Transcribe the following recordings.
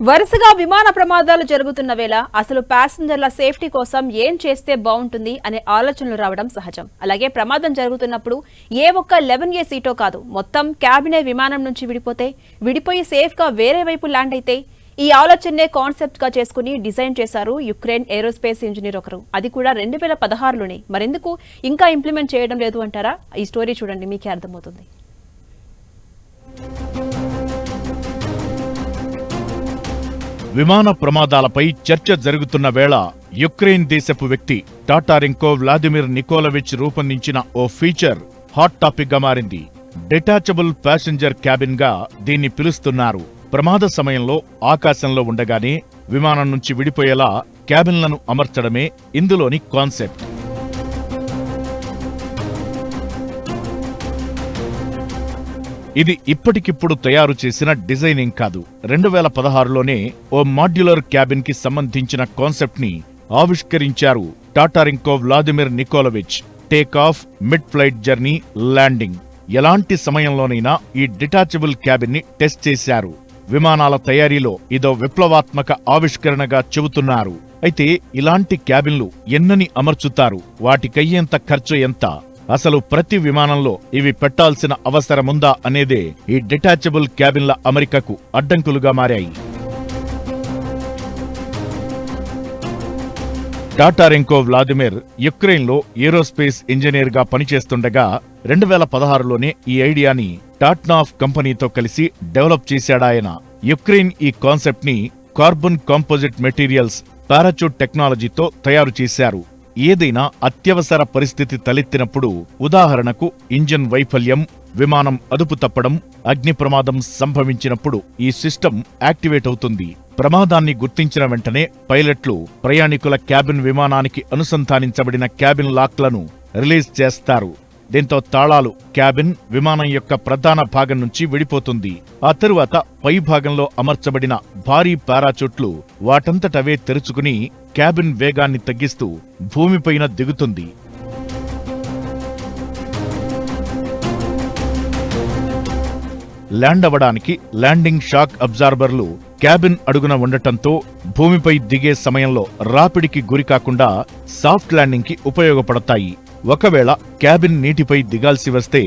వరుసగా విమాన ప్రమాదాలు జరుగుతున్న వేళ అసలు ప్యాసింజర్ల సేఫ్టీ కోసం ఏం చేస్తే బాగుంటుంది అనే ఆలోచనలు రావడం సహజం. అలాగే ప్రమాదం జరుగుతున్నప్పుడు ఏ ఒక్క 11A సీటో కాదు, మొత్తం క్యాబినే విమానం నుంచి విడిపోయి సేఫ్ గా వేరే వైపు ల్యాండ్ అయితే ఈ ఆలోచననే కాన్సెప్ట్ గా చేసుకుని డిజైన్ చేశారు యుక్రెయిన్ ఏరోస్పేస్ ఇంజనీర్ ఒకరు. అది కూడా 2016లోనే. మరెందుకు ఇంకా ఇంప్లిమెంట్ చేయడం లేదు అంటారా? ఈ స్టోరీ చూడండి, మీకే అర్థమవుతుంది. విమాన ప్రమాదాలపై చర్చ జరుగుతున్న వేళ యుక్రెయిన్ దేశపు వ్యక్తి టాటారెంకో వ్లాదిమిర్ నికోలవిచ్ రూపొందించిన ఓ ఫీచర్ హాట్ టాపిక్ గా మారింది. డిటాచబుల్ ప్యాసింజర్ క్యాబిన్ గా దీన్ని పిలుస్తున్నారు. ప్రమాద సమయంలో ఆకాశంలో ఉండగానే విమానం నుంచి విడిపోయేలా క్యాబిన్లను అమర్చడమే ఇందులోని కాన్సెప్ట్. ఇది ఇప్పటికిప్పుడు తయారు చేసిన డిజైనింగ్ కాదు. 2016లోనే ఓ మాడ్యులర్ క్యాబిన్ కి సంబంధించిన కాన్సెప్ట్ ని ఆవిష్కరించారు Tatarenko Vladimir Nikolaevich. Take off, mid flight journey, landing ఎలాంటి సమయంలోనైనా ఈ డిటాచబుల్ క్యాబిన్ ని టెస్ట్ చేశారు. విమానాల తయారీలో ఇదో విప్లవాత్మక ఆవిష్కరణగా చెబుతున్నారు. అయితే ఇలాంటి క్యాబిన్లు ఎన్నని అమర్చుతారు? వాటికయ్యేంత ఖర్చు ఎంత? అసలు ప్రతి విమానంలో ఇవి పెట్టాల్సిన అవసరముందా అనేదే ఈ డిటాచబుల్ క్యాబిన్ల అమరికకు అడ్డంకులుగా మారాయి. టాటారెంకో వ్లాదిమిర్ యుక్రెయిన్లో ఏరోస్పేస్ ఇంజనీర్ గా పనిచేస్తుండగా 2016లోనే ఈ ఐడియాని టాట్నాఫ్ కంపెనీతో కలిసి డెవలప్ చేశాడాయన. యుక్రెయిన్ ఈ కాన్సెప్ట్ ని కార్బన్ కాంపోజిట్ మెటీరియల్స్, పారాచూట్ టెక్నాలజీతో తయారు చేశారు. ఏదైనా అత్యవసర పరిస్థితి తలెత్తినప్పుడు, ఉదాహరణకు ఇంజిన్ వైఫల్యం, విమానం అదుపు తప్పడం, అగ్ని ప్రమాదం సంభవించినప్పుడు ఈ సిస్టమ్ యాక్టివేట్ అవుతుంది. ప్రమాదాన్ని గుర్తించిన వెంటనే పైలట్లు ప్రయాణికుల క్యాబిన్ విమానానికి అనుసంధానించబడిన క్యాబిన్ లాక్లను రిలీజ్ చేస్తారు. దీంతో తాళాలు క్యాబిన్ విమానం యొక్క ప్రధాన భాగం నుంచి విడిపోతుంది. ఆ తరువాత పై భాగంలో అమర్చబడిన భారీ పారాచూట్లు వాటంతటవే తెరుచుకుని క్యాబిన్ వేగాన్ని తగ్గిస్తూ భూమిపైన దిగుతుంది. ల్యాండ్ అవ్వడానికి ల్యాండింగ్ షాక్ అబ్జార్బర్లు క్యాబిన్ అడుగున ఉండటంతో భూమిపై దిగే సమయంలో రాపిడికి గురికాకుండా సాఫ్ట్ ల్యాండింగ్ కి ఉపయోగపడతాయి. ఒకవేళ క్యాబిన్ నీటిపై దిగాల్సి వస్తే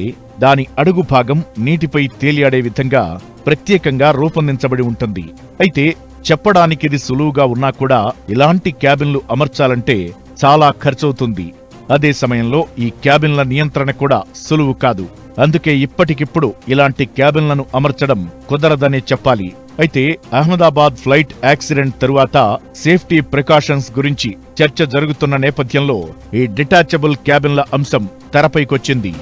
దాని అడుగు భాగం నీటిపై తేలియాడే విధంగా ప్రత్యేకంగా రూపొందించబడి ఉంటుంది. అయితే చెప్పడానికిది సులువుగా ఉన్నా కూడా ఇలాంటి క్యాబిన్లు అమర్చాలంటే చాలా ఖర్చవుతుంది. అదే సమయంలో ఈ క్యాబిన్ల నియంత్రణ కూడా సులువు కాదు. అందుకే ఇప్పటికిప్పుడు ఇలాంటి క్యాబిన్లను అమర్చడం కుదరదనే చెప్పాలి. అయితే అహ్మదాబాద్ ఫ్లైట్ యాక్సిడెంట్ తరువాత సేఫ్టీ ప్రికాషన్స్ గురించి చర్చ జరుగుతున్న నేపథ్యంలో ఈ డిటాచబుల్ క్యాబిన్ల అంశం తెరపైకొచ్చింది.